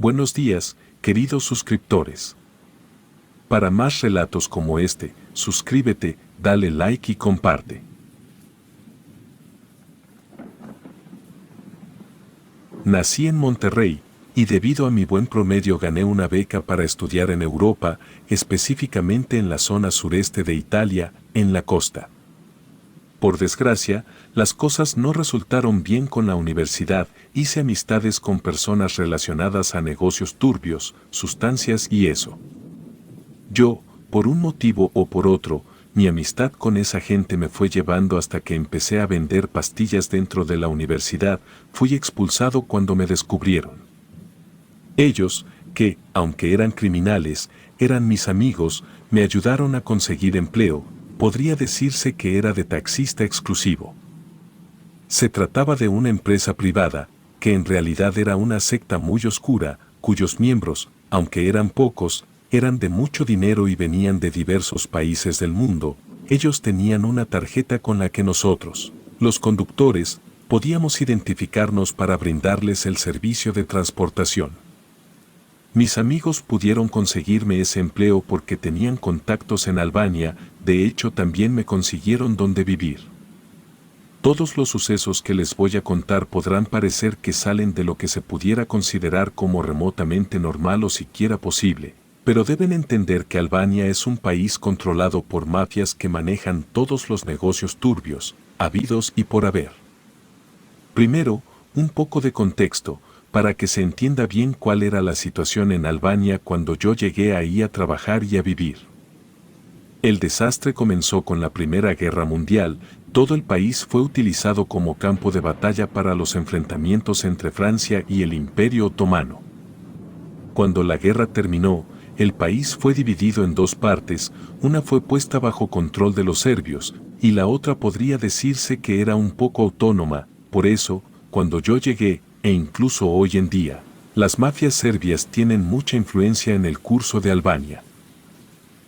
Buenos días, queridos suscriptores. Para más relatos como este, suscríbete, dale like y comparte. Nací en Monterrey, y debido a mi buen promedio gané una beca para estudiar en Europa, específicamente en la zona sureste de Italia, en la costa. Por desgracia, las cosas no resultaron bien con la universidad, hice amistades con personas relacionadas a negocios turbios, sustancias y eso. Yo, por un motivo o por otro, mi amistad con esa gente me fue llevando hasta que empecé a vender pastillas dentro de la universidad, fui expulsado cuando me descubrieron. Ellos, que, aunque eran criminales, eran mis amigos, me ayudaron a conseguir empleo, podría decirse que era de taxista exclusivo. Se trataba de una empresa privada, que en realidad era una secta muy oscura, cuyos miembros, aunque eran pocos, eran de mucho dinero y venían de diversos países del mundo. Ellos tenían una tarjeta con la que nosotros, los conductores, podíamos identificarnos para brindarles el servicio de transportación. Mis amigos pudieron conseguirme ese empleo porque tenían contactos en Albania, de hecho también me consiguieron donde vivir. Todos los sucesos que les voy a contar podrán parecer que salen de lo que se pudiera considerar como remotamente normal o siquiera posible, pero deben entender que Albania es un país controlado por mafias que manejan todos los negocios turbios, habidos y por haber. Primero, un poco de contexto, para que se entienda bien cuál era la situación en Albania cuando yo llegué ahí a trabajar y a vivir. El desastre comenzó con la Primera Guerra Mundial, todo el país fue utilizado como campo de batalla para los enfrentamientos entre Francia y el Imperio Otomano. Cuando la guerra terminó, el país fue dividido en dos partes, una fue puesta bajo control de los serbios, y la otra podría decirse que era un poco autónoma, por eso, cuando yo llegué, e incluso hoy en día, las mafias serbias tienen mucha influencia en el curso de Albania.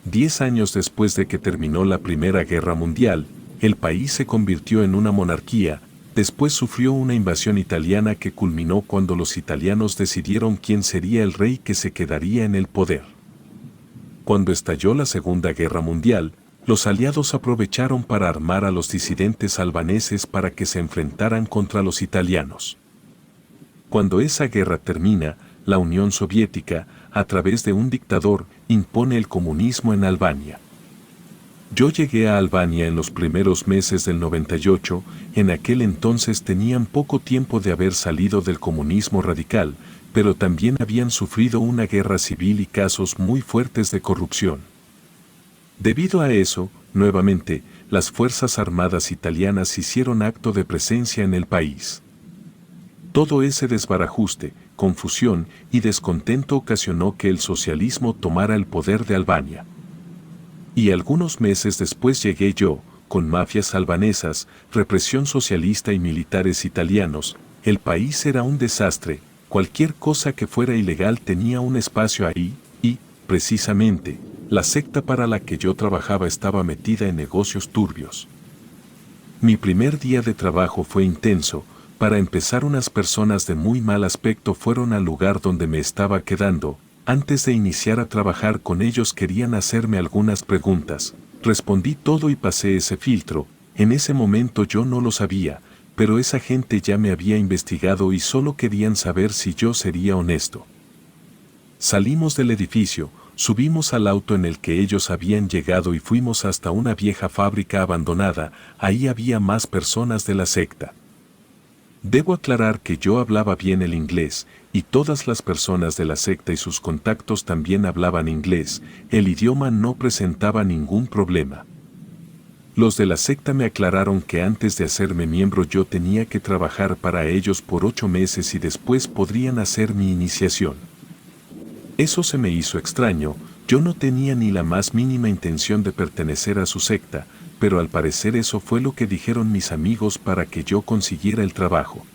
10 años después de que terminó la Primera Guerra Mundial, el país se convirtió en una monarquía, después sufrió una invasión italiana que culminó cuando los italianos decidieron quién sería el rey que se quedaría en el poder. Cuando estalló la Segunda Guerra Mundial, los aliados aprovecharon para armar a los disidentes albaneses para que se enfrentaran contra los italianos. Cuando esa guerra termina, la Unión Soviética, a través de un dictador, impone el comunismo en Albania. Yo llegué a Albania en los primeros meses del 98, en aquel entonces tenían poco tiempo de haber salido del comunismo radical, pero también habían sufrido una guerra civil y casos muy fuertes de corrupción. Debido a eso, nuevamente, las Fuerzas Armadas italianas hicieron acto de presencia en el país. Todo ese desbarajuste, confusión y descontento ocasionó que el socialismo tomara el poder de Albania. Y algunos meses después llegué yo, con mafias albanesas, represión socialista y militares italianos, el país era un desastre, cualquier cosa que fuera ilegal tenía un espacio ahí, y, precisamente, la secta para la que yo trabajaba estaba metida en negocios turbios. Mi primer día de trabajo fue intenso. Para empezar, unas personas de muy mal aspecto fueron al lugar donde me estaba quedando. Antes de iniciar a trabajar con ellos querían hacerme algunas preguntas. Respondí todo y pasé ese filtro. En ese momento yo no lo sabía, pero esa gente ya me había investigado y solo querían saber si yo sería honesto. Salimos del edificio, subimos al auto en el que ellos habían llegado y fuimos hasta una vieja fábrica abandonada. Ahí había más personas de la secta. Debo aclarar que yo hablaba bien el inglés, y todas las personas de la secta y sus contactos también hablaban inglés, el idioma no presentaba ningún problema. Los de la secta me aclararon que antes de hacerme miembro yo tenía que trabajar para ellos por 8 meses y después podrían hacer mi iniciación. Eso se me hizo extraño, yo no tenía ni la más mínima intención de pertenecer a su secta, pero al parecer eso fue lo que dijeron mis amigos para que yo consiguiera el trabajo.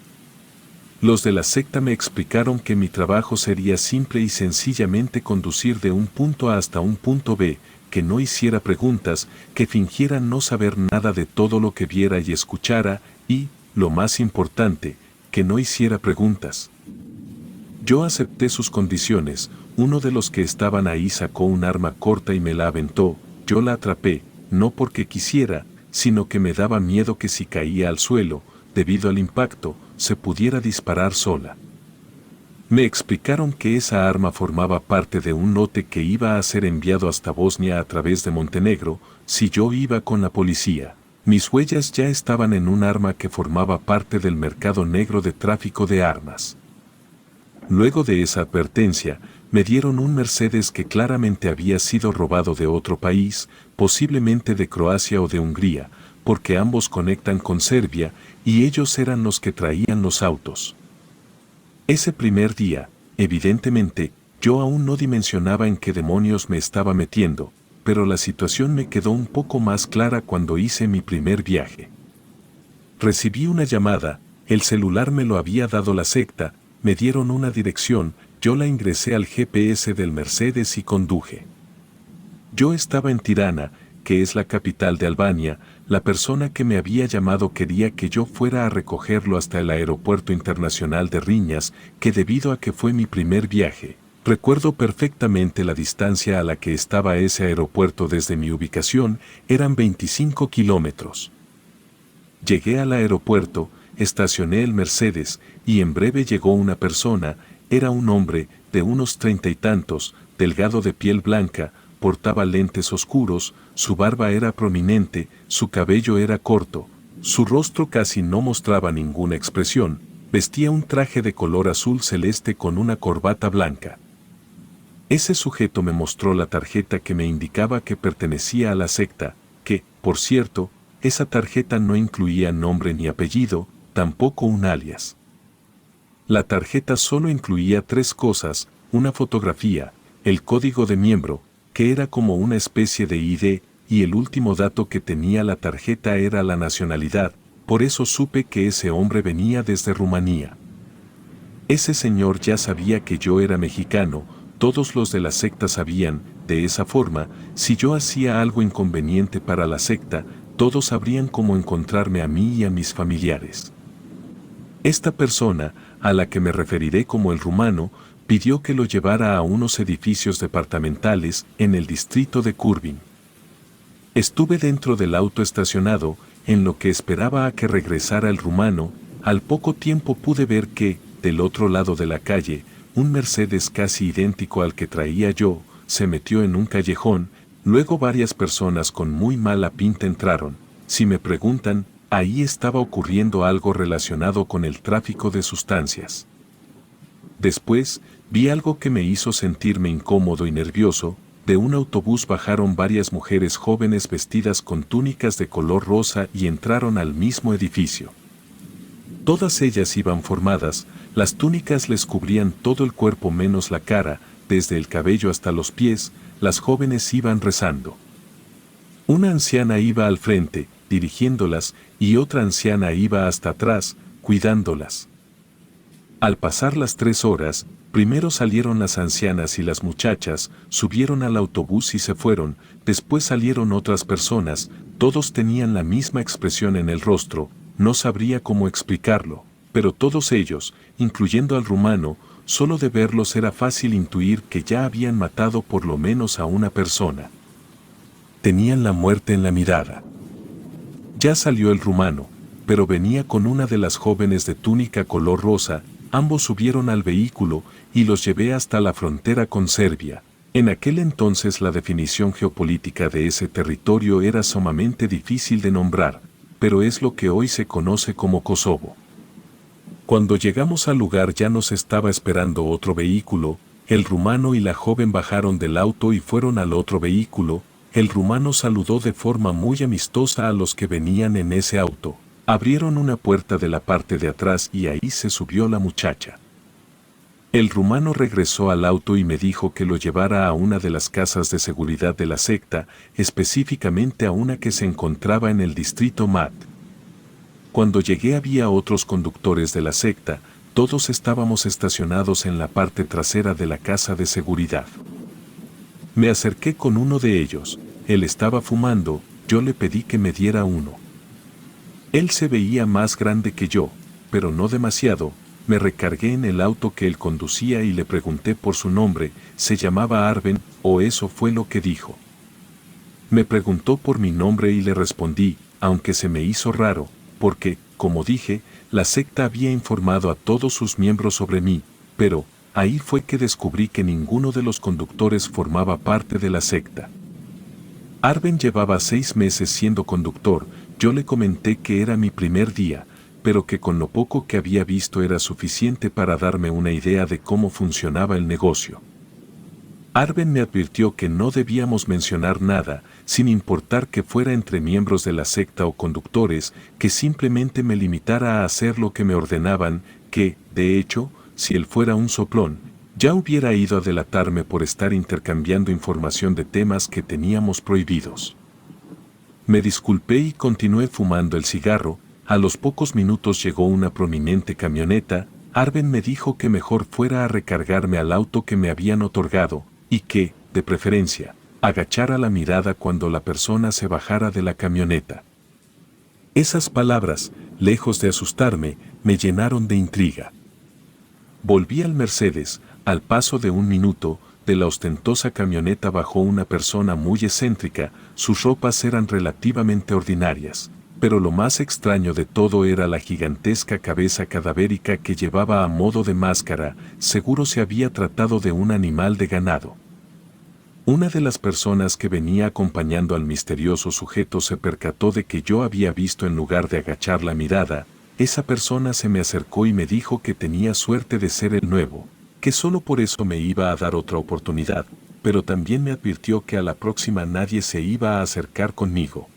Los de la secta me explicaron que mi trabajo sería simple y sencillamente conducir de un punto A hasta un punto B, que no hiciera preguntas, que fingiera no saber nada de todo lo que viera y escuchara, y, lo más importante, que no hiciera preguntas. Yo acepté sus condiciones. Uno de los que estaban ahí sacó un arma corta y me la aventó. Yo la atrapé, no porque quisiera, sino que me daba miedo que si caía al suelo, debido al impacto, se pudiera disparar sola. Me explicaron que esa arma formaba parte de un lote que iba a ser enviado hasta Bosnia a través de Montenegro, si yo iba con la policía. Mis huellas ya estaban en un arma que formaba parte del mercado negro de tráfico de armas. Luego de esa advertencia, me dieron un Mercedes que claramente había sido robado de otro país, posiblemente de Croacia o de Hungría, porque ambos conectan con Serbia y ellos eran los que traían los autos. Ese primer día, evidentemente, yo aún no dimensionaba en qué demonios me estaba metiendo, pero la situación me quedó un poco más clara cuando hice mi primer viaje. Recibí una llamada, el celular me lo había dado la secta, me dieron una dirección, yo la ingresé al GPS del Mercedes y conduje. Yo estaba en Tirana, que es la capital de Albania. La persona que me había llamado quería que yo fuera a recogerlo hasta el aeropuerto internacional de Riñas, que debido a que fue mi primer viaje, recuerdo perfectamente la distancia a la que estaba ese aeropuerto desde mi ubicación, eran 25 kilómetros. Llegué al aeropuerto, estacioné el Mercedes, y en breve llegó una persona, era un hombre, de unos 30 y tantos, delgado de piel blanca, portaba lentes oscuros, su barba era prominente, su cabello era corto, su rostro casi no mostraba ninguna expresión, vestía un traje de color azul celeste con una corbata blanca. Ese sujeto me mostró la tarjeta que me indicaba que pertenecía a la secta, que, por cierto, esa tarjeta no incluía nombre ni apellido, tampoco un alias. La tarjeta solo incluía 3 cosas, una fotografía, el código de miembro, que era como una especie de ID, y el último dato que tenía la tarjeta era la nacionalidad, por eso supe que ese hombre venía desde Rumanía. Ese señor ya sabía que yo era mexicano, todos los de la secta sabían, de esa forma, si yo hacía algo inconveniente para la secta, todos sabrían cómo encontrarme a mí y a mis familiares. Esta persona, a la que me referiré como el rumano, pidió que lo llevara a unos edificios departamentales en el distrito de Kurbin. Estuve dentro del auto estacionado, en lo que esperaba a que regresara el rumano. Al poco tiempo pude ver que, del otro lado de la calle, un Mercedes casi idéntico al que traía yo, se metió en un callejón. Luego varias personas con muy mala pinta entraron. Si me preguntan, ahí estaba ocurriendo algo relacionado con el tráfico de sustancias. Después, vi algo que me hizo sentirme incómodo y nervioso. De un autobús bajaron varias mujeres jóvenes vestidas con túnicas de color rosa y entraron al mismo edificio. Todas ellas iban formadas, las túnicas les cubrían todo el cuerpo menos la cara, desde el cabello hasta los pies, las jóvenes iban rezando. Una anciana iba al frente, dirigiéndolas, y otra anciana iba hasta atrás, cuidándolas. Al pasar las 3 horas, primero salieron las ancianas y las muchachas, subieron al autobús y se fueron, después salieron otras personas, todos tenían la misma expresión en el rostro, no sabría cómo explicarlo, pero todos ellos, incluyendo al rumano, solo de verlos era fácil intuir que ya habían matado por lo menos a una persona. Tenían la muerte en la mirada. Ya salió el rumano, pero venía con una de las jóvenes de túnica color rosa. Ambos subieron al vehículo y los llevé hasta la frontera con Serbia. En aquel entonces la definición geopolítica de ese territorio era sumamente difícil de nombrar, pero es lo que hoy se conoce como Kosovo. Cuando llegamos al lugar ya nos estaba esperando otro vehículo, el rumano y la joven bajaron del auto y fueron al otro vehículo. El rumano saludó de forma muy amistosa a los que venían en ese auto. Abrieron una puerta de la parte de atrás y ahí se subió la muchacha. El rumano regresó al auto y me dijo que lo llevara a una de las casas de seguridad de la secta, específicamente a una que se encontraba en el distrito Mat. Cuando llegué había otros conductores de la secta, todos estábamos estacionados en la parte trasera de la casa de seguridad. Me acerqué con uno de ellos, él estaba fumando, yo le pedí que me diera uno. Él se veía más grande que yo, pero no demasiado, Me recargué en el auto que él conducía y le pregunté por su nombre, se llamaba Arben, o eso fue lo que dijo. Me preguntó por mi nombre y le respondí, aunque se me hizo raro, porque, como dije, la secta había informado a todos sus miembros sobre mí, pero, ahí fue que descubrí que ninguno de los conductores formaba parte de la secta. Arben llevaba 6 meses siendo conductor, yo le comenté que era mi primer día, pero que con lo poco que había visto era suficiente para darme una idea de cómo funcionaba el negocio. Arben me advirtió que no debíamos mencionar nada, sin importar que fuera entre miembros de la secta o conductores, que simplemente me limitara a hacer lo que me ordenaban, que, de hecho, si él fuera un soplón, ya hubiera ido a delatarme por estar intercambiando información de temas que teníamos prohibidos. Me disculpé y continué fumando el cigarro. A los pocos minutos llegó una prominente camioneta. Arben me dijo que mejor fuera a recargarme al auto que me habían otorgado, y que, de preferencia, agachara la mirada cuando la persona se bajara de la camioneta. Esas palabras, lejos de asustarme, me llenaron de intriga. Volví al Mercedes. Al paso de un minuto, de la ostentosa camioneta bajó una persona muy excéntrica. Sus ropas eran relativamente ordinarias, pero lo más extraño de todo era la gigantesca cabeza cadavérica que llevaba a modo de máscara. Seguro se había tratado de un animal de ganado. Una de las personas que venía acompañando al misterioso sujeto se percató de que yo había visto en lugar de agachar la mirada. Esa persona se me acercó y me dijo que tenía suerte de ser el nuevo, que solo por eso me iba a dar otra oportunidad, pero también me advirtió que a la próxima nadie se iba a acercar conmigo,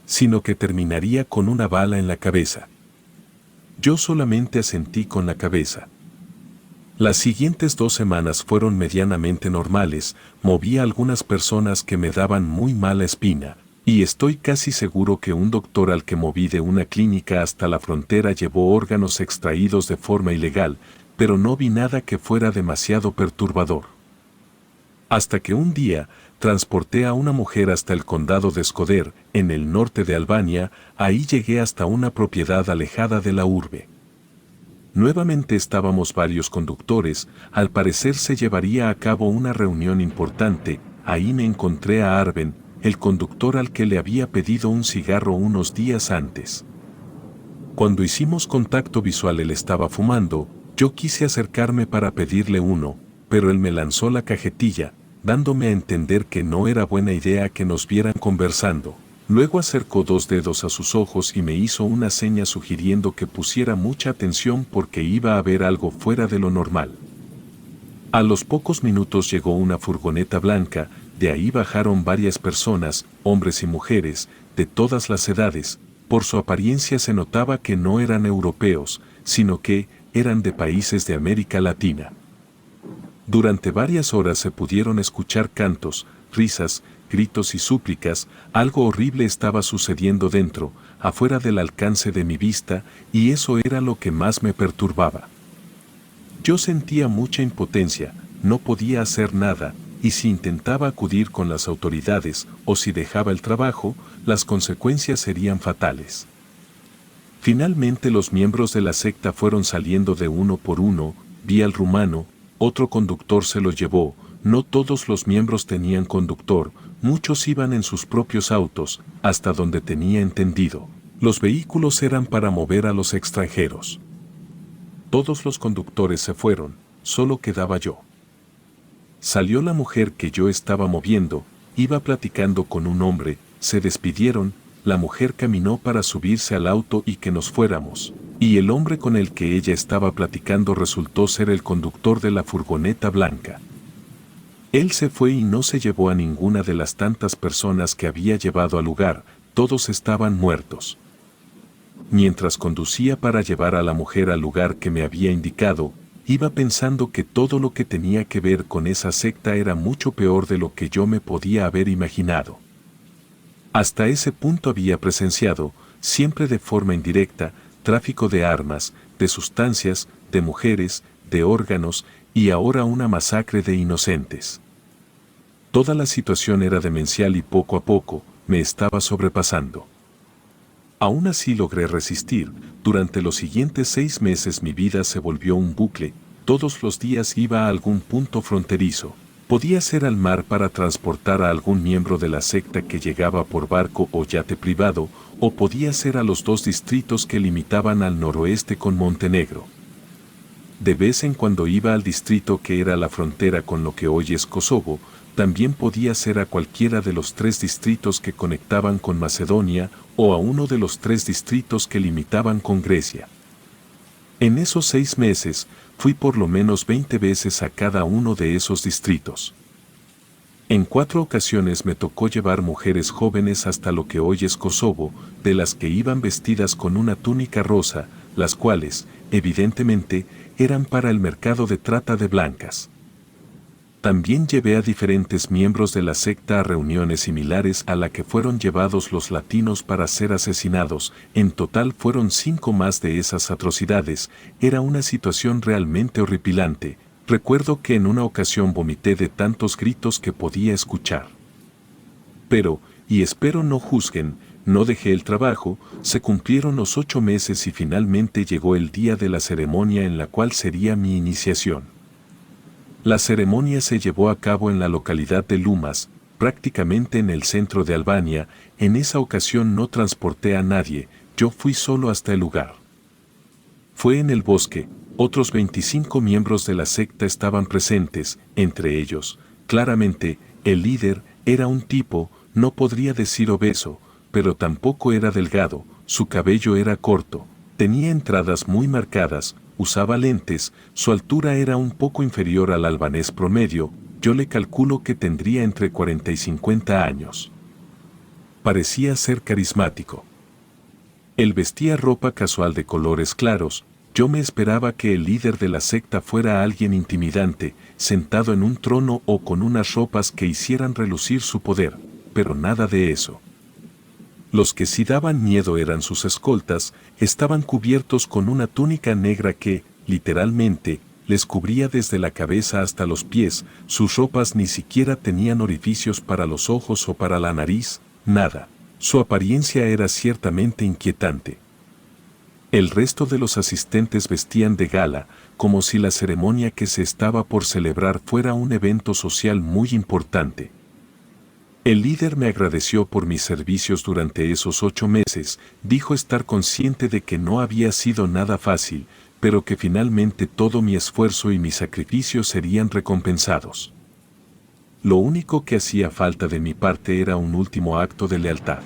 sino que terminaría con una bala en la cabeza. Yo solamente asentí con la cabeza. Las siguientes 2 semanas fueron medianamente normales. Moví a algunas personas que me daban muy mala espina, y estoy casi seguro que un doctor al que moví de una clínica hasta la frontera llevó órganos extraídos de forma ilegal, pero no vi nada que fuera demasiado perturbador. Hasta que un día, transporté a una mujer hasta el condado de Shkodër, en el norte de Albania. Ahí llegué hasta una propiedad alejada de la urbe. Nuevamente estábamos varios conductores. Al parecer se llevaría a cabo una reunión importante. Ahí me encontré a Arben, el conductor al que le había pedido un cigarro unos días antes. Cuando hicimos contacto visual él estaba fumando. Yo quise acercarme para pedirle uno, pero él me lanzó la cajetilla, dándome a entender que no era buena idea que nos vieran conversando. Luego acercó 2 dedos a sus ojos y me hizo una seña sugiriendo que pusiera mucha atención porque iba a haber algo fuera de lo normal. A los pocos minutos llegó una furgoneta blanca. De ahí bajaron varias personas, hombres y mujeres, de todas las edades. Por su apariencia se notaba que no eran europeos, sino que eran de países de América Latina. Durante varias horas se pudieron escuchar cantos, risas, gritos y súplicas. Algo horrible estaba sucediendo dentro, afuera del alcance de mi vista, y eso era lo que más me perturbaba. Yo sentía mucha impotencia, no podía hacer nada, y si intentaba acudir con las autoridades o si dejaba el trabajo, las consecuencias serían fatales. Finalmente los miembros de la secta fueron saliendo de uno por uno. Vi al rumano, otro conductor se lo llevó. No todos los miembros tenían conductor, muchos iban en sus propios autos. Hasta donde tenía entendido, los vehículos eran para mover a los extranjeros. Todos los conductores se fueron, solo quedaba yo. Salió la mujer que yo estaba moviendo, iba platicando con un hombre, se despidieron. La mujer caminó para subirse al auto y que nos fuéramos, y el hombre con el que ella estaba platicando resultó ser el conductor de la furgoneta blanca. Él se fue y no se llevó a ninguna de las tantas personas que había llevado al lugar. Todos estaban muertos. Mientras conducía para llevar a la mujer al lugar que me había indicado, iba pensando que todo lo que tenía que ver con esa secta era mucho peor de lo que yo me podía haber imaginado. Hasta ese punto había presenciado, siempre de forma indirecta, tráfico de armas, de sustancias, de mujeres, de órganos, y ahora una masacre de inocentes. Toda la situación era demencial y poco a poco me estaba sobrepasando. Aún así logré resistir. Durante los siguientes 6 meses mi vida se volvió un bucle, todos los días iba a algún punto fronterizo. Podía ser al mar para transportar a algún miembro de la secta que llegaba por barco o yate privado, o podía ser a los 2 distritos que limitaban al noroeste con Montenegro. De vez en cuando iba al distrito que era la frontera con lo que hoy es Kosovo, también podía ser a cualquiera de los 3 distritos que conectaban con Macedonia o a uno de los 3 distritos que limitaban con Grecia. En esos 6 meses, fui por lo menos 20 veces a cada uno de esos distritos. En 4 ocasiones me tocó llevar mujeres jóvenes hasta lo que hoy es Kosovo, de las que iban vestidas con una túnica rosa, las cuales, evidentemente, eran para el mercado de trata de blancas. También llevé a diferentes miembros de la secta a reuniones similares a la que fueron llevados los latinos para ser asesinados. En total fueron 5 más de esas atrocidades. Era una situación realmente horripilante. Recuerdo que en una ocasión vomité de tantos gritos que podía escuchar. Pero, y espero no juzguen, no dejé el trabajo, se cumplieron los 8 meses y finalmente llegó el día de la ceremonia en la cual sería mi iniciación. La ceremonia se llevó a cabo en la localidad de Lumas, prácticamente en el centro de Albania. En esa ocasión no transporté a nadie, yo fui solo hasta el lugar. Fue en el bosque, otros 25 miembros de la secta estaban presentes, entre ellos, claramente, el líder era un tipo, no podría decir obeso, pero tampoco era delgado, su cabello era corto, tenía entradas muy marcadas, usaba lentes, su altura era un poco inferior al albanés promedio, yo le calculo que tendría entre 40 y 50 años. Parecía ser carismático. Él vestía ropa casual de colores claros, yo me esperaba que el líder de la secta fuera alguien intimidante, sentado en un trono o con unas ropas que hicieran relucir su poder, pero nada de eso. Los que sí daban miedo eran sus escoltas, estaban cubiertos con una túnica negra que, literalmente, les cubría desde la cabeza hasta los pies, sus ropas ni siquiera tenían orificios para los ojos o para la nariz, nada. Su apariencia era ciertamente inquietante. El resto de los asistentes vestían de gala, como si la ceremonia que se estaba por celebrar fuera un evento social muy importante. El líder me agradeció por mis servicios durante esos 8 meses, dijo estar consciente de que no había sido nada fácil, pero que finalmente todo mi esfuerzo y mi sacrificio serían recompensados. Lo único que hacía falta de mi parte era un último acto de lealtad.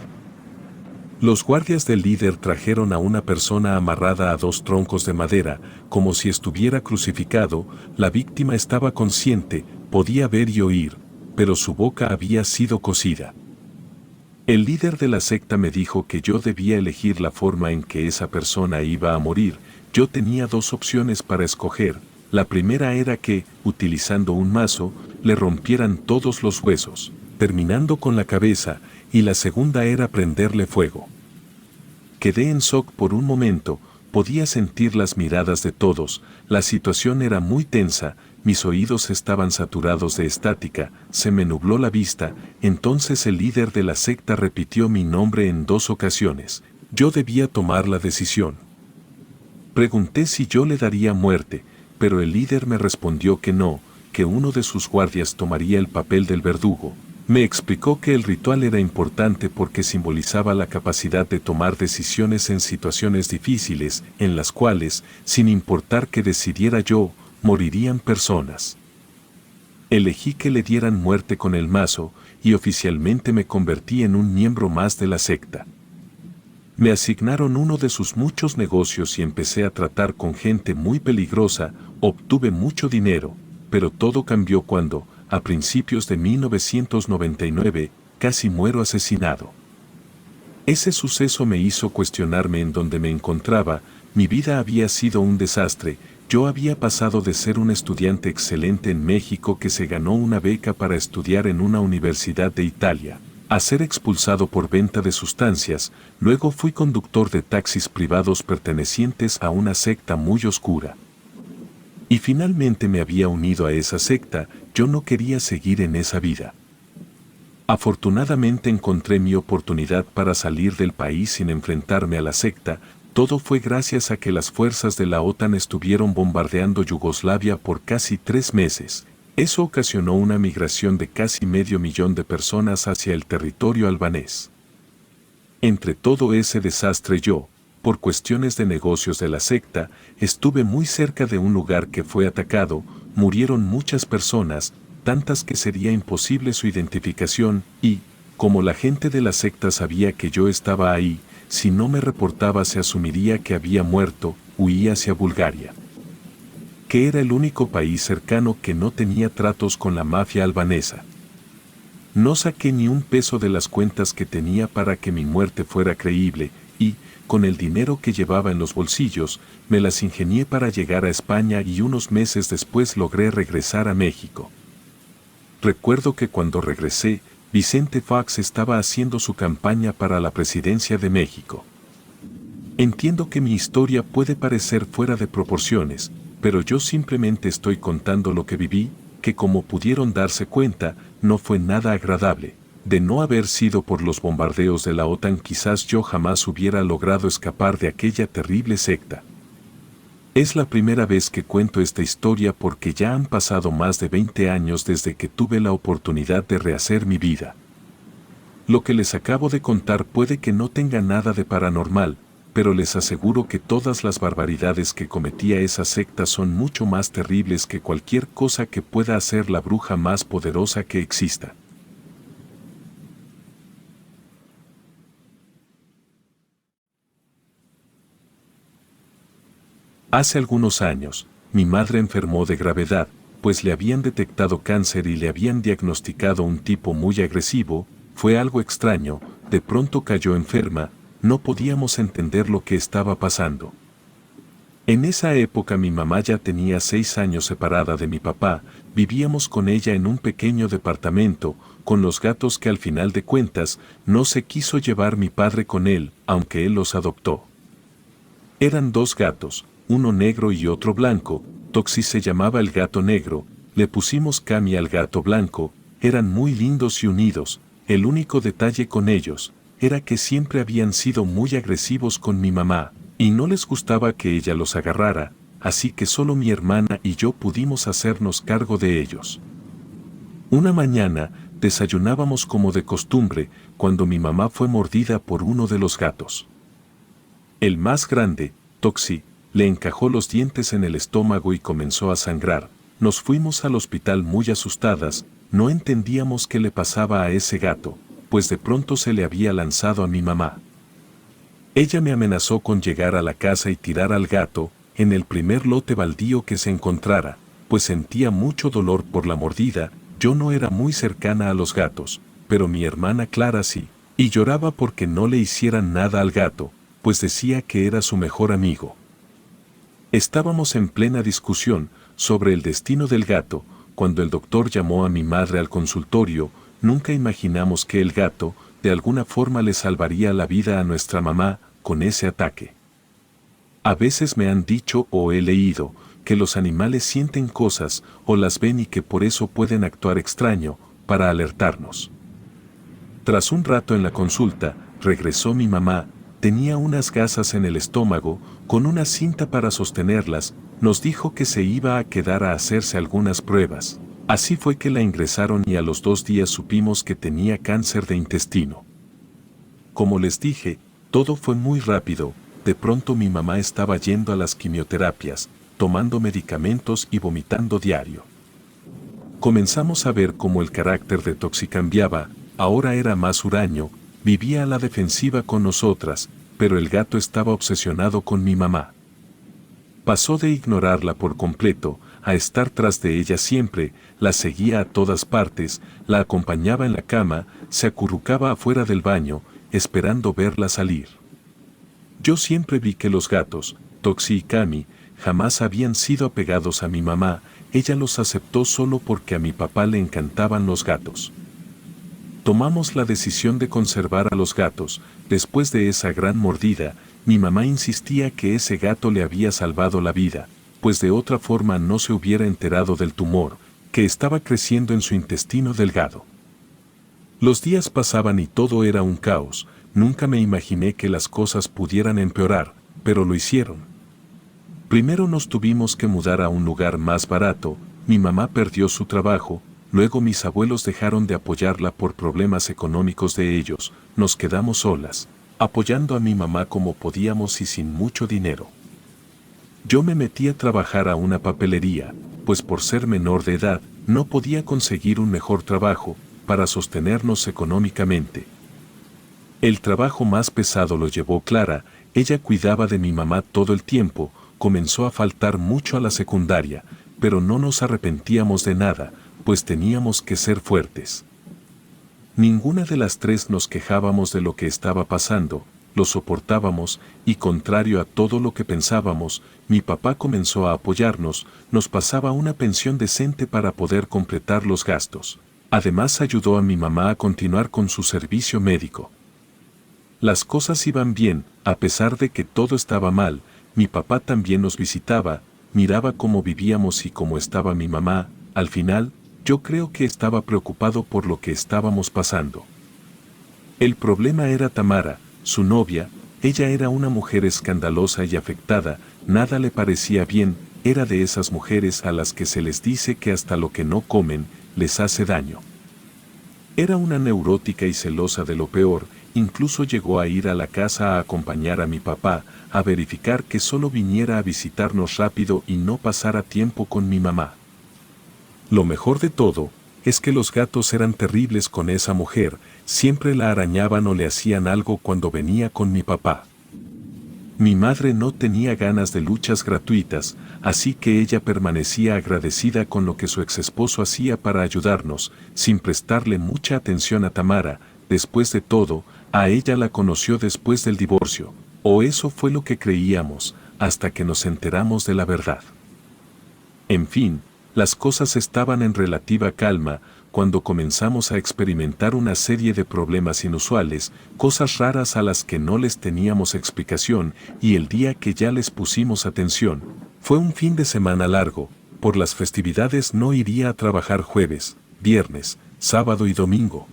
Los guardias del líder trajeron a una persona amarrada a 2 troncos de madera, como si estuviera crucificado. La víctima estaba consciente, podía ver y oír, pero su boca había sido cosida. El líder de la secta me dijo que yo debía elegir la forma en que esa persona iba a morir. Yo tenía 2 opciones para escoger. La primera era que, utilizando un mazo, le rompieran todos los huesos, terminando con la cabeza, y la segunda era prenderle fuego. Quedé en shock por un momento, podía sentir las miradas de todos, la situación era muy tensa, mis oídos estaban saturados de estática, se me nubló la vista. Entonces el líder de la secta repitió mi nombre en 2 ocasiones. Yo debía tomar la decisión. Pregunté si yo le daría muerte, pero el líder me respondió que no, que uno de sus guardias tomaría el papel del verdugo. Me explicó que el ritual era importante porque simbolizaba la capacidad de tomar decisiones en situaciones difíciles, en las cuales, sin importar que decidiera yo, morirían personas. Elegí que le dieran muerte con el mazo, y oficialmente me convertí en un miembro más de la secta. Me asignaron uno de sus muchos negocios y empecé a tratar con gente muy peligrosa, obtuve mucho dinero, pero todo cambió cuando, a principios de 1999, casi muero asesinado. Ese suceso me hizo cuestionarme en dónde me encontraba. Mi vida había sido un desastre. Yo había pasado de ser un estudiante excelente en México que se ganó una beca para estudiar en una universidad de Italia, a ser expulsado por venta de sustancias. Luego fui conductor de taxis privados pertenecientes a una secta muy oscura. Y finalmente me había unido a esa secta. Yo no quería seguir en esa vida. Afortunadamente encontré mi oportunidad para salir del país sin enfrentarme a la secta. Todo fue gracias a que las fuerzas de la OTAN estuvieron bombardeando Yugoslavia por casi 3 meses. Eso ocasionó una migración de casi 500.000 de personas hacia el territorio albanés. Entre todo ese desastre yo, por cuestiones de negocios de la secta, estuve muy cerca de un lugar que fue atacado, murieron muchas personas, tantas que sería imposible su identificación y, como la gente de la secta sabía que yo estaba ahí, si no me reportaba se asumiría que había muerto, huí hacia Bulgaria, que era el único país cercano que no tenía tratos con la mafia albanesa. No saqué ni un peso de las cuentas que tenía para que mi muerte fuera creíble, y, con el dinero que llevaba en los bolsillos, me las ingenié para llegar a España y unos meses después logré regresar a México. Recuerdo que cuando regresé, Vicente Fox estaba haciendo su campaña para la presidencia de México. Entiendo que mi historia puede parecer fuera de proporciones, pero yo simplemente estoy contando lo que viví, que como pudieron darse cuenta, no fue nada agradable. De no haber sido por los bombardeos de la OTAN quizás yo jamás hubiera logrado escapar de aquella terrible secta. Es la primera vez que cuento esta historia porque ya han pasado más de 20 años desde que tuve la oportunidad de rehacer mi vida. Lo que les acabo de contar puede que no tenga nada de paranormal, pero les aseguro que todas las barbaridades que cometía esa secta son mucho más terribles que cualquier cosa que pueda hacer la bruja más poderosa que exista. Hace algunos años, mi madre enfermó de gravedad, pues le habían detectado cáncer y le habían diagnosticado un tipo muy agresivo. Fue algo extraño, de pronto cayó enferma, no podíamos entender lo que estaba pasando. En esa época mi mamá ya tenía 6 años separada de mi papá, vivíamos con ella en un pequeño departamento, con los gatos que al final de cuentas no se quiso llevar mi padre con él, aunque él los adoptó. Eran 2 gatos, uno negro y otro blanco. Toxi se llamaba el gato negro, le pusimos Cami al gato blanco, eran muy lindos y unidos. El único detalle con ellos era que siempre habían sido muy agresivos con mi mamá, y no les gustaba que ella los agarrara, así que solo mi hermana y yo pudimos hacernos cargo de ellos. Una mañana, desayunábamos como de costumbre, cuando mi mamá fue mordida por uno de los gatos. El más grande, Toxi, le encajó los dientes en el estómago y comenzó a sangrar. Nos fuimos al hospital muy asustadas, no entendíamos qué le pasaba a ese gato, pues de pronto se le había lanzado a mi mamá. Ella me amenazó con llegar a la casa y tirar al gato en el primer lote baldío que se encontrara, pues sentía mucho dolor por la mordida. Yo no era muy cercana a los gatos, pero mi hermana Clara sí, y lloraba porque no le hicieran nada al gato, pues decía que era su mejor amigo. Estábamos en plena discusión sobre el destino del gato, cuando el doctor llamó a mi madre al consultorio. Nunca imaginamos que el gato, de alguna forma le salvaría la vida a nuestra mamá con ese ataque. A veces me han dicho o he leído que los animales sienten cosas o las ven y que por eso pueden actuar extraño, para alertarnos. Tras un rato en la consulta, regresó mi mamá. Tenía unas gasas en el estómago, con una cinta para sostenerlas. Nos dijo que se iba a quedar a hacerse algunas pruebas. Así fue que la ingresaron y a los 2 días supimos que tenía cáncer de intestino. Como les dije, todo fue muy rápido. De pronto mi mamá estaba yendo a las quimioterapias, tomando medicamentos y vomitando diario. Comenzamos a ver cómo el carácter de Toxi cambiaba. Ahora era más huraño, vivía a la defensiva con nosotras, pero el gato estaba obsesionado con mi mamá. Pasó de ignorarla por completo a estar tras de ella siempre, la seguía a todas partes, la acompañaba en la cama, se acurrucaba afuera del baño, esperando verla salir. Yo siempre vi que los gatos, Toxi y Cami, jamás habían sido apegados a mi mamá. Ella los aceptó solo porque a mi papá le encantaban los gatos. Tomamos la decisión de conservar a los gatos. Después de esa gran mordida, mi mamá insistía que ese gato le había salvado la vida, pues de otra forma no se hubiera enterado del tumor que estaba creciendo en su intestino delgado. Los días pasaban y todo era un caos. Nunca me imaginé que las cosas pudieran empeorar. pero lo hicieron. Primero nos tuvimos que mudar a un lugar más barato, mi mamá perdió su trabajo, luego mis abuelos dejaron de apoyarla por problemas económicos de ellos, nos quedamos solas, apoyando a mi mamá como podíamos y sin mucho dinero. Yo me metí a trabajar a una papelería, pues por ser menor de edad, no podía conseguir un mejor trabajo para sostenernos económicamente. El trabajo más pesado lo llevó Clara, ella cuidaba de mi mamá todo el tiempo, comenzó a faltar mucho a la secundaria, pero no nos arrepentíamos de nada, pues teníamos que ser fuertes. Ninguna de las tres nos quejábamos de lo que estaba pasando, lo soportábamos y contrario a todo lo que pensábamos, mi papá comenzó a apoyarnos, nos pasaba una pensión decente para poder completar los gastos. Además ayudó a mi mamá a continuar con su servicio médico. Las cosas iban bien, a pesar de que todo estaba mal, mi papá también nos visitaba, miraba cómo vivíamos y cómo estaba mi mamá, al final, yo creo que estaba preocupado por lo que estábamos pasando. El problema era Tamara, su novia, ella era una mujer escandalosa y afectada, nada le parecía bien, era de esas mujeres a las que se les dice que hasta lo que no comen, les hace daño. Era una neurótica y celosa de lo peor, incluso llegó a ir a la casa a acompañar a mi papá, a verificar que solo viniera a visitarnos rápido y no pasara tiempo con mi mamá. Lo mejor de todo, es que los gatos eran terribles con esa mujer, siempre la arañaban o le hacían algo cuando venía con mi papá. Mi madre no tenía ganas de luchas gratuitas, así que ella permanecía agradecida con lo que su exesposo hacía para ayudarnos, sin prestarle mucha atención a Tamara. Después de todo, a ella la conoció después del divorcio, o eso fue lo que creíamos, hasta que nos enteramos de la verdad. En fin, las cosas estaban en relativa calma, cuando comenzamos a experimentar una serie de problemas inusuales, cosas raras a las que no les teníamos explicación, y el día que ya les pusimos atención, fue un fin de semana largo, por las festividades no iría a trabajar jueves, viernes, sábado y domingo.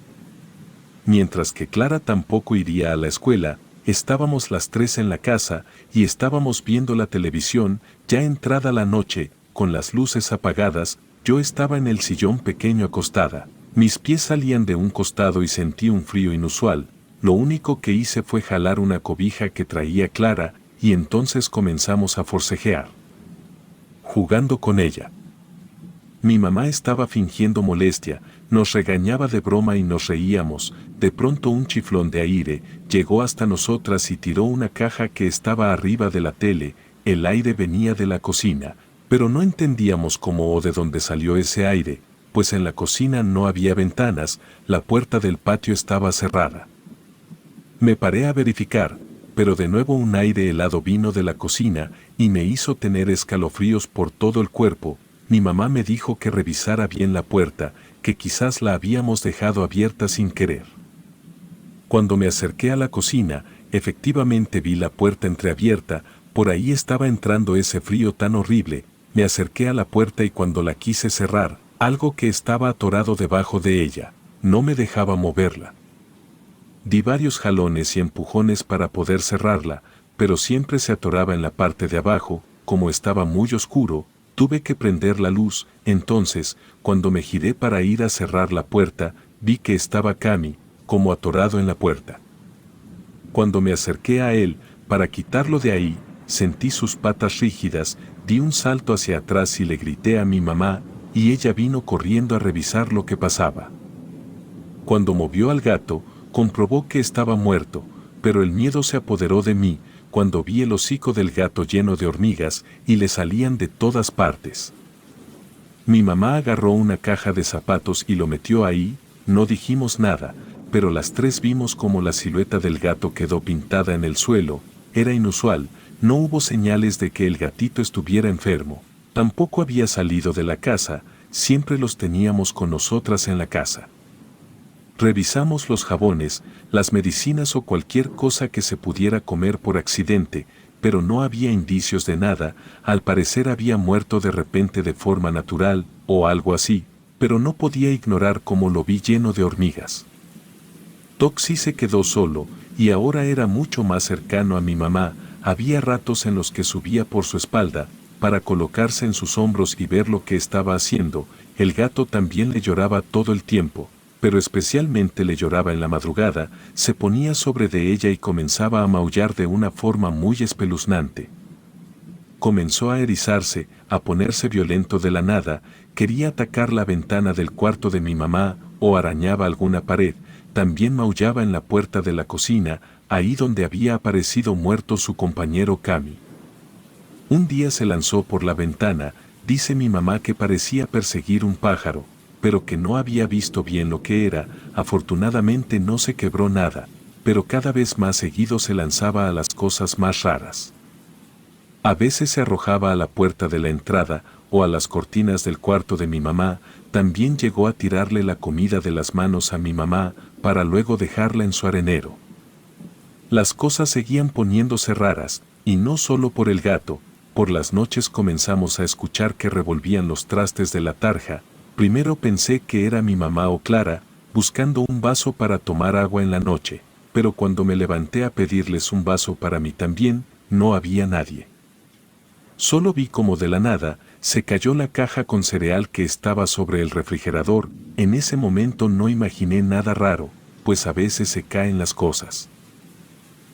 Mientras que Clara tampoco iría a la escuela, estábamos las tres en la casa y estábamos viendo la televisión, ya entrada la noche, con las luces apagadas, yo estaba en el sillón pequeño acostada, mis pies salían de un costado y sentí un frío inusual, lo único que hice fue jalar una cobija que traía Clara, y entonces comenzamos a forcejear, jugando con ella. Mi mamá estaba fingiendo molestia, nos regañaba de broma y nos reíamos, de pronto un chiflón de aire llegó hasta nosotras y tiró una caja que estaba arriba de la tele, el aire venía de la cocina, pero no entendíamos cómo o de dónde salió ese aire, pues en la cocina no había ventanas, la puerta del patio estaba cerrada. Me paré a verificar, pero de nuevo un aire helado vino de la cocina y me hizo tener escalofríos por todo el cuerpo. Mi mamá me dijo que revisara bien la puerta, que quizás la habíamos dejado abierta sin querer. Cuando me acerqué a la cocina, efectivamente vi la puerta entreabierta, por ahí estaba entrando ese frío tan horrible. Me acerqué a la puerta y cuando la quise cerrar, algo que estaba atorado debajo de ella, no me dejaba moverla. Di varios jalones y empujones para poder cerrarla, pero siempre se atoraba en la parte de abajo, como estaba muy oscuro, tuve que prender la luz. Entonces, cuando me giré para ir a cerrar la puerta, vi que estaba Cami, como atorado en la puerta. Cuando me acerqué a él, para quitarlo de ahí, sentí sus patas rígidas, di un salto hacia atrás y le grité a mi mamá, y ella vino corriendo a revisar lo que pasaba. Cuando movió al gato, comprobó que estaba muerto, pero el miedo se apoderó de mí, cuando vi el hocico del gato lleno de hormigas, y le salían de todas partes. Mi mamá agarró una caja de zapatos y lo metió ahí, no dijimos nada, pero las tres vimos como la silueta del gato quedó pintada en el suelo, era inusual. No hubo señales de que el gatito estuviera enfermo, tampoco había salido de la casa, siempre los teníamos con nosotras en la casa. Revisamos los jabones, las medicinas o cualquier cosa que se pudiera comer por accidente, pero no había indicios de nada, al parecer había muerto de repente de forma natural, o algo así, pero no podía ignorar cómo lo vi lleno de hormigas. Toxi se quedó solo, y ahora era mucho más cercano a mi mamá, había ratos en los que subía por su espalda, para colocarse en sus hombros y ver lo que estaba haciendo. El gato también le lloraba todo el tiempo, pero especialmente le lloraba en la madrugada, se ponía sobre de ella y comenzaba a maullar de una forma muy espeluznante. Comenzó a erizarse, a ponerse violento de la nada, quería atacar la ventana del cuarto de mi mamá, o arañaba alguna pared, también maullaba en la puerta de la cocina, ahí donde había aparecido muerto su compañero Cami. Un día se lanzó por la ventana, dice mi mamá que parecía perseguir un pájaro, pero que no había visto bien lo que era, afortunadamente no se quebró nada, pero cada vez más seguido se lanzaba a las cosas más raras. A veces se arrojaba a la puerta de la entrada o a las cortinas del cuarto de mi mamá, también llegó a tirarle la comida de las manos a mi mamá para luego dejarla en su arenero. Las cosas seguían poniéndose raras, y no solo por el gato. Por las noches comenzamos a escuchar que revolvían los trastes de la tarja. Primero pensé que era mi mamá o Clara, buscando un vaso para tomar agua en la noche, pero cuando me levanté a pedirles un vaso para mí también, no había nadie. Solo vi como de la nada, se cayó la caja con cereal que estaba sobre el refrigerador. En ese momento no imaginé nada raro, pues a veces se caen las cosas.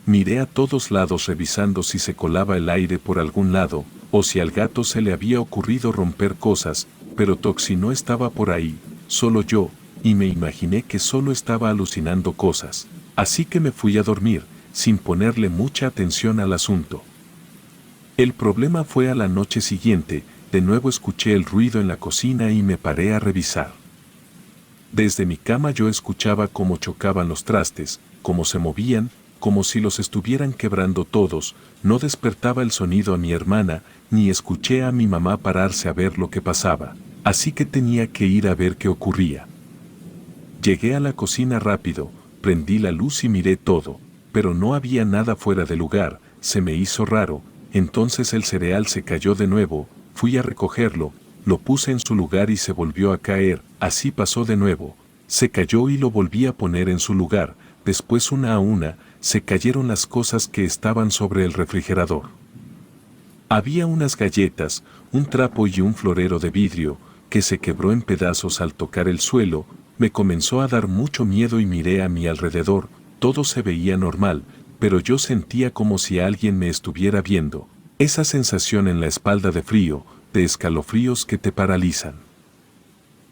Miré a todos lados revisando si se colaba el aire por algún lado, o si al gato se le había ocurrido romper cosas, pero Toxi no estaba por ahí, solo yo, y me imaginé que solo estaba alucinando cosas. Así que me fui a dormir, sin ponerle mucha atención al asunto. El problema fue a la noche siguiente, de nuevo escuché el ruido en la cocina y me paré a revisar. Desde mi cama yo escuchaba cómo chocaban los trastes, cómo se movían, como si los estuvieran quebrando todos. No despertaba el sonido a mi hermana, ni escuché a mi mamá pararse a ver lo que pasaba, así que tenía que ir a ver qué ocurría. Llegué a la cocina rápido, prendí la luz y miré todo, pero no había nada fuera de lugar. Se me hizo raro. Entonces el cereal se cayó de nuevo, fui a recogerlo, lo puse en su lugar y se volvió a caer. Así pasó de nuevo, se cayó y lo volví a poner en su lugar. Después una a una, se cayeron las cosas que estaban sobre el refrigerador. Había unas galletas, un trapo y un florero de vidrio, que se quebró en pedazos al tocar el suelo. Me comenzó a dar mucho miedo y miré a mi alrededor. Todo se veía normal, pero yo sentía como si alguien me estuviera viendo. Esa sensación en la espalda de frío, de escalofríos que te paralizan.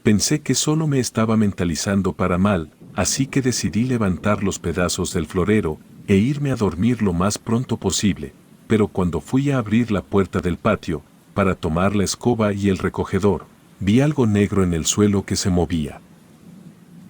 Pensé que solo me estaba mentalizando para mal, así que decidí levantar los pedazos del florero e irme a dormir lo más pronto posible. Pero cuando fui a abrir la puerta del patio, para tomar la escoba y el recogedor, vi algo negro en el suelo que se movía.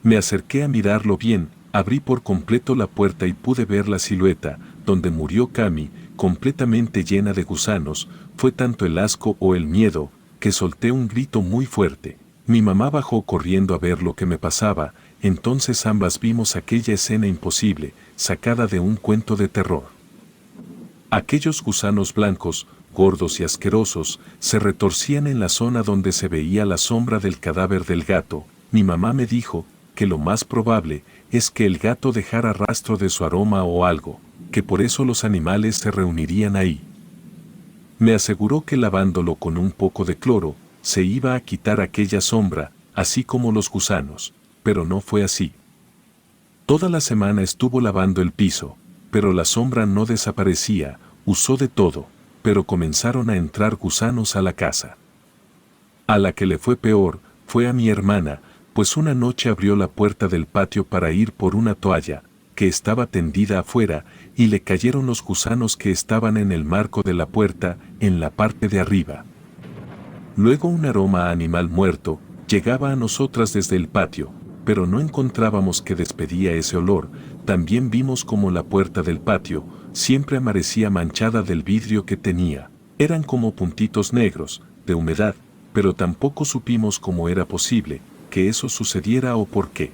Me acerqué a mirarlo bien. Abrí por completo la puerta y pude ver la silueta, donde murió Cami, completamente llena de gusanos. Fue tanto el asco o el miedo, que solté un grito muy fuerte. Mi mamá bajó corriendo a ver lo que me pasaba. Entonces ambas vimos aquella escena imposible, sacada de un cuento de terror. Aquellos gusanos blancos, gordos y asquerosos, se retorcían en la zona donde se veía la sombra del cadáver del gato. Mi mamá me dijo que lo más probable es que el gato dejara rastro de su aroma o algo, que por eso los animales se reunirían ahí. Me aseguró que lavándolo con un poco de cloro, se iba a quitar aquella sombra, así como los gusanos, pero no fue así. Toda la semana estuvo lavando el piso, pero la sombra no desaparecía. Usó de todo, pero comenzaron a entrar gusanos a la casa. A la que le fue peor, fue a mi hermana, pues una noche abrió la puerta del patio para ir por una toalla, que estaba tendida afuera, y le cayeron los gusanos que estaban en el marco de la puerta, en la parte de arriba. Luego un aroma a animal muerto, llegaba a nosotras desde el patio, pero no encontrábamos qué despedía ese olor. También vimos como la puerta del patio, siempre amanecía manchada del vidrio que tenía. Eran como puntitos negros, de humedad, pero tampoco supimos cómo era posible que eso sucediera o por qué.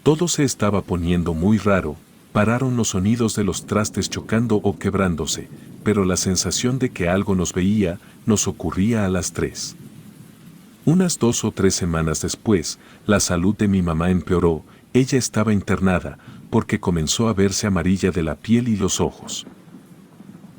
Todo se estaba poniendo muy raro. Pararon los sonidos de los trastes chocando o quebrándose, pero la sensación de que algo nos veía nos ocurría a las 3. Unas 2 o 3 semanas después, la salud de mi mamá empeoró. Ella estaba internada porque comenzó a verse amarilla de la piel y los ojos.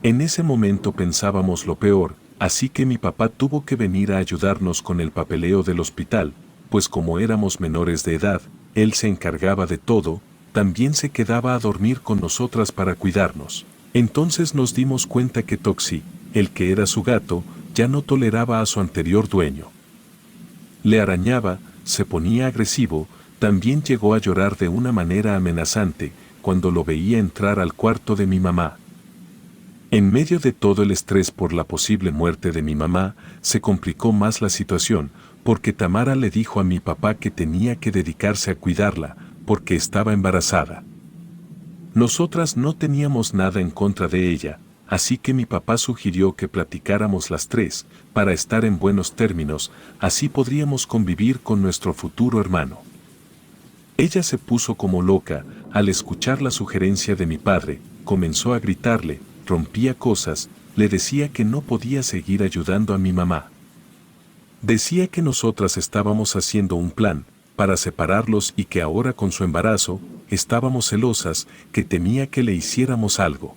En ese momento pensábamos lo peor, así que mi papá tuvo que venir a ayudarnos con el papeleo del hospital, pues como éramos menores de edad, él se encargaba de todo, también se quedaba a dormir con nosotras para cuidarnos. Entonces nos dimos cuenta que Toxi, el que era su gato, ya no toleraba a su anterior dueño. Le arañaba, se ponía agresivo, también llegó a llorar de una manera amenazante cuando lo veía entrar al cuarto de mi mamá. En medio de todo el estrés por la posible muerte de mi mamá, se complicó más la situación, porque Tamara le dijo a mi papá que tenía que dedicarse a cuidarla, porque estaba embarazada. Nosotras no teníamos nada en contra de ella, así que mi papá sugirió que platicáramos las tres, para estar en buenos términos, así podríamos convivir con nuestro futuro hermano. Ella se puso como loca, al escuchar la sugerencia de mi padre, comenzó a gritarle, rompía cosas, le decía que no podía seguir ayudando a mi mamá. Decía que nosotras estábamos haciendo un plan para separarlos y que ahora con su embarazo, estábamos celosas, que temía que le hiciéramos algo.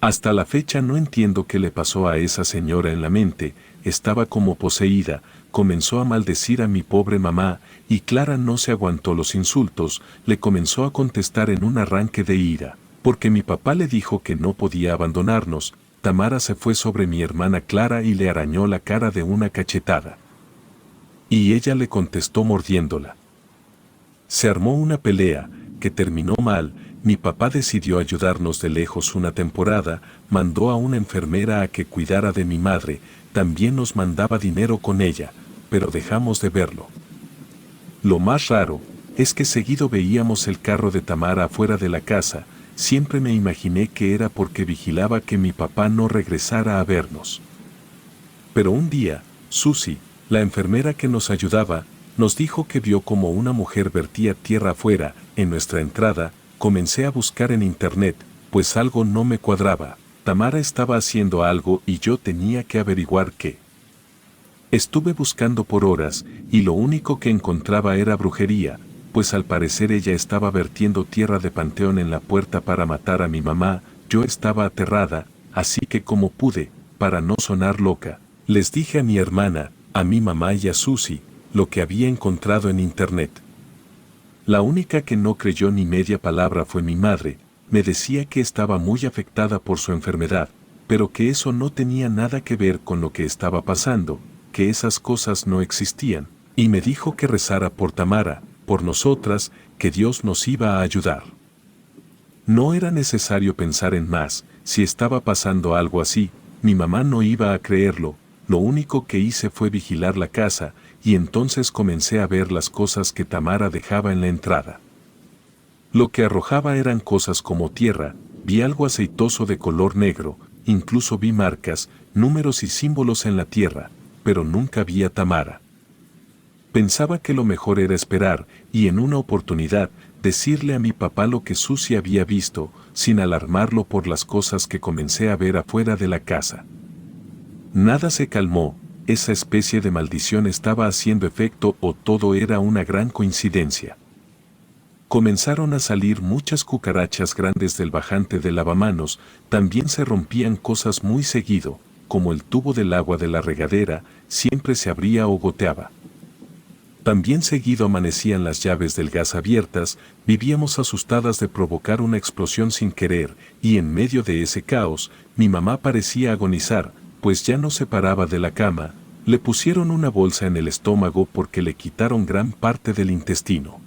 Hasta la fecha no entiendo qué le pasó a esa señora en la mente, estaba como poseída, comenzó a maldecir a mi pobre mamá, y Clara no se aguantó los insultos, le comenzó a contestar en un arranque de ira. Porque mi papá le dijo que no podía abandonarnos, Tamara se fue sobre mi hermana Clara y le arañó la cara de una cachetada. Y ella le contestó mordiéndola. Se armó una pelea, que terminó mal, mi papá decidió ayudarnos de lejos una temporada, mandó a una enfermera a que cuidara de mi madre, también nos mandaba dinero con ella, pero dejamos de verlo. Lo más raro, es que seguido veíamos el carro de Tamara afuera de la casa, siempre me imaginé que era porque vigilaba que mi papá no regresara a vernos. Pero un día, Susi, la enfermera que nos ayudaba, nos dijo que vio como una mujer vertía tierra afuera, en nuestra entrada, comencé a buscar en internet, pues algo no me cuadraba, Tamara estaba haciendo algo y yo tenía que averiguar qué. Estuve buscando por horas, y lo único que encontraba era brujería, pues al parecer ella estaba vertiendo tierra de panteón en la puerta para matar a mi mamá, yo estaba aterrada, así que como pude, para no sonar loca, les dije a mi hermana, a mi mamá y a Susi, lo que había encontrado en internet. La única que no creyó ni media palabra fue mi madre, me decía que estaba muy afectada por su enfermedad, pero que eso no tenía nada que ver con lo que estaba pasando, que esas cosas no existían, y me dijo que rezara por Tamara, por nosotras, que Dios nos iba a ayudar. No era necesario pensar en más, si estaba pasando algo así, mi mamá no iba a creerlo, lo único que hice fue vigilar la casa, y entonces comencé a ver las cosas que Tamara dejaba en la entrada. Lo que arrojaba eran cosas como tierra, vi algo aceitoso de color negro, incluso vi marcas, números y símbolos en la tierra, pero nunca vi a Tamara. Pensaba que lo mejor era esperar, y en una oportunidad, decirle a mi papá lo que Susi había visto, sin alarmarlo por las cosas que comencé a ver afuera de la casa. Nada se calmó, esa especie de maldición estaba haciendo efecto o todo era una gran coincidencia. Comenzaron a salir muchas cucarachas grandes del bajante del lavamanos, también se rompían cosas muy seguido, como el tubo del agua de la regadera, siempre se abría o goteaba. También seguido amanecían las llaves del gas abiertas, vivíamos asustadas de provocar una explosión sin querer, y en medio de ese caos, mi mamá parecía agonizar, pues ya no se paraba de la cama, le pusieron una bolsa en el estómago porque le quitaron gran parte del intestino.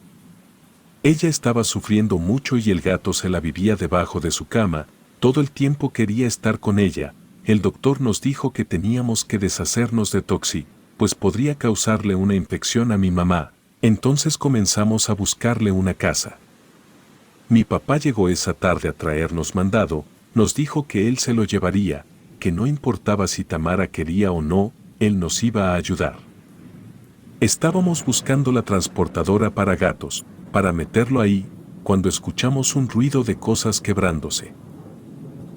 Ella estaba sufriendo mucho y el gato se la vivía debajo de su cama, todo el tiempo quería estar con ella, el doctor nos dijo que teníamos que deshacernos de Toxi, pues podría causarle una infección a mi mamá, entonces comenzamos a buscarle una casa. Mi papá llegó esa tarde a traernos mandado, nos dijo que él se lo llevaría, que no importaba si Tamara quería o no, él nos iba a ayudar. Estábamos buscando la transportadora para gatos, para meterlo ahí, cuando escuchamos un ruido de cosas quebrándose.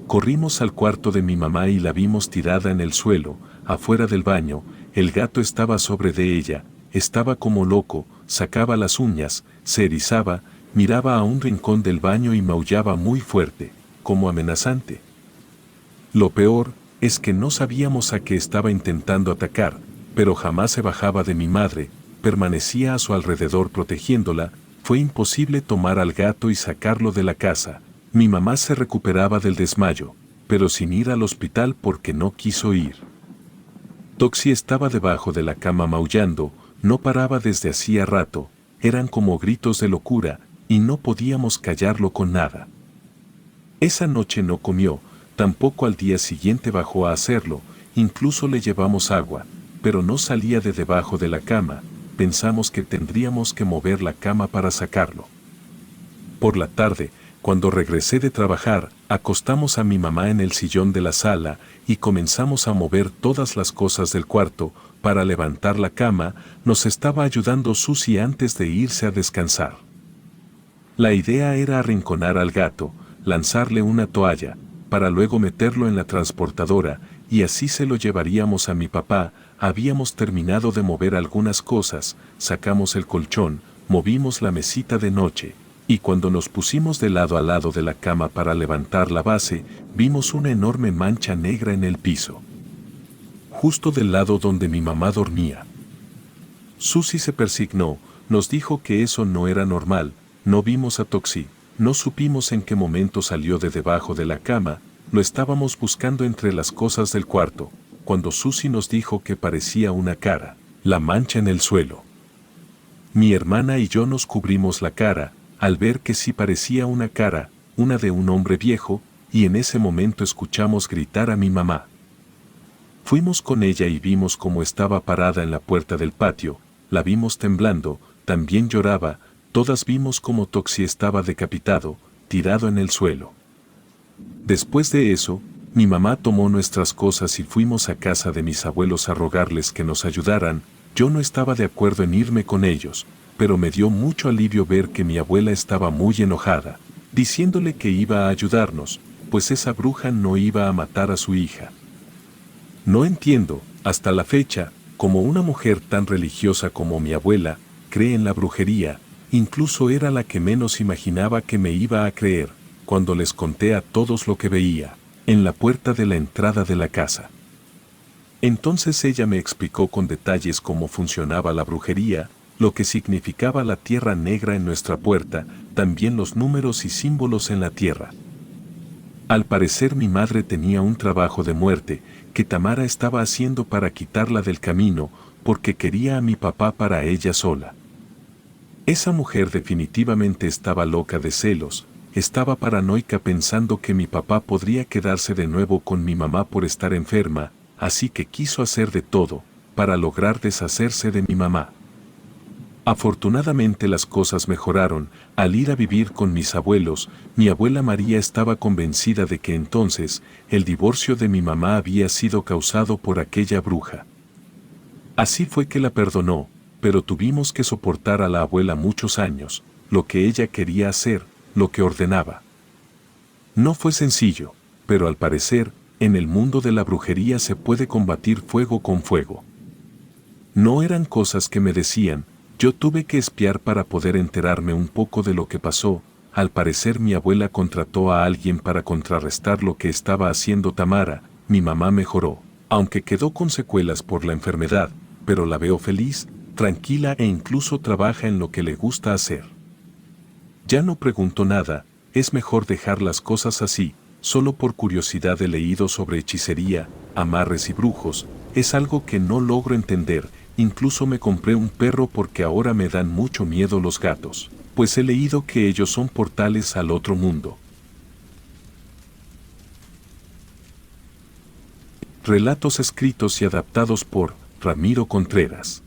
Corrimos al cuarto de mi mamá y la vimos tirada en el suelo, afuera del baño, el gato estaba sobre de ella, estaba como loco, sacaba las uñas, se erizaba, miraba a un rincón del baño y maullaba muy fuerte, como amenazante. Lo peor es que no sabíamos a qué estaba intentando atacar, pero jamás se bajaba de mi madre, permanecía a su alrededor protegiéndola. Fue imposible tomar al gato y sacarlo de la casa. Mi mamá se recuperaba del desmayo, pero sin ir al hospital porque no quiso ir. Toxi estaba debajo de la cama maullando, no paraba desde hacía rato, eran como gritos de locura, y no podíamos callarlo con nada. Esa noche no comió, tampoco al día siguiente bajó a hacerlo, incluso le llevamos agua, pero no salía de debajo de la cama. Pensamos que tendríamos que mover la cama para sacarlo. Por la tarde, cuando regresé de trabajar, acostamos a mi mamá en el sillón de la sala y comenzamos a mover todas las cosas del cuarto. Para levantar la cama, nos estaba ayudando Susi antes de irse a descansar. La idea era arrinconar al gato, lanzarle una toalla, para luego meterlo en la transportadora, y así se lo llevaríamos a mi papá. Habíamos terminado de mover algunas cosas, sacamos el colchón, movimos la mesita de noche, y cuando nos pusimos de lado a lado de la cama para levantar la base, vimos una enorme mancha negra en el piso, justo del lado donde mi mamá dormía. Susi se persignó, nos dijo que eso no era normal, no vimos a Toxi, no supimos en qué momento salió de debajo de la cama, lo estábamos buscando entre las cosas del cuarto, cuando Susi nos dijo que parecía una cara, la mancha en el suelo. Mi hermana y yo nos cubrimos la cara, al ver que sí parecía una cara, una de un hombre viejo, y en ese momento escuchamos gritar a mi mamá. Fuimos con ella y vimos cómo estaba parada en la puerta del patio, la vimos temblando, también lloraba, todas vimos cómo Toxi estaba decapitado, tirado en el suelo. Después de eso, mi mamá tomó nuestras cosas y fuimos a casa de mis abuelos a rogarles que nos ayudaran. Yo no estaba de acuerdo en irme con ellos, pero me dio mucho alivio ver que mi abuela estaba muy enojada, diciéndole que iba a ayudarnos, pues esa bruja no iba a matar a su hija. No entiendo, hasta la fecha, cómo una mujer tan religiosa como mi abuela cree en la brujería. Incluso era la que menos imaginaba que me iba a creer, cuando les conté a todos lo que veía en la puerta de la entrada de la casa. Entonces ella me explicó con detalles cómo funcionaba la brujería, lo que significaba la tierra negra en nuestra puerta, también los números y símbolos en la tierra. Al parecer mi madre tenía un trabajo de muerte que Tamara estaba haciendo para quitarla del camino, porque quería a mi papá para ella sola. Esa mujer definitivamente estaba loca de celos, estaba paranoica pensando que mi papá podría quedarse de nuevo con mi mamá por estar enferma, así que quiso hacer de todo para lograr deshacerse de mi mamá. Afortunadamente las cosas mejoraron. Al ir a vivir con mis abuelos, mi abuela María estaba convencida de que entonces el divorcio de mi mamá había sido causado por aquella bruja. Así fue que la perdonó, pero tuvimos que soportar a la abuela muchos años, lo que ella quería hacer, lo que ordenaba. No fue sencillo, pero al parecer, en el mundo de la brujería se puede combatir fuego con fuego. No eran cosas que me decían, yo tuve que espiar para poder enterarme un poco de lo que pasó. Al parecer mi abuela contrató a alguien para contrarrestar lo que estaba haciendo Tamara. Mi mamá mejoró, aunque quedó con secuelas por la enfermedad, pero la veo feliz, tranquila e incluso trabaja en lo que le gusta hacer. Ya no pregunto nada, es mejor dejar las cosas así. Solo por curiosidad he leído sobre hechicería, amarres y brujos, es algo que no logro entender. Incluso me compré un perro porque ahora me dan mucho miedo los gatos, pues he leído que ellos son portales al otro mundo. Relatos escritos y adaptados por Ramiro Contreras.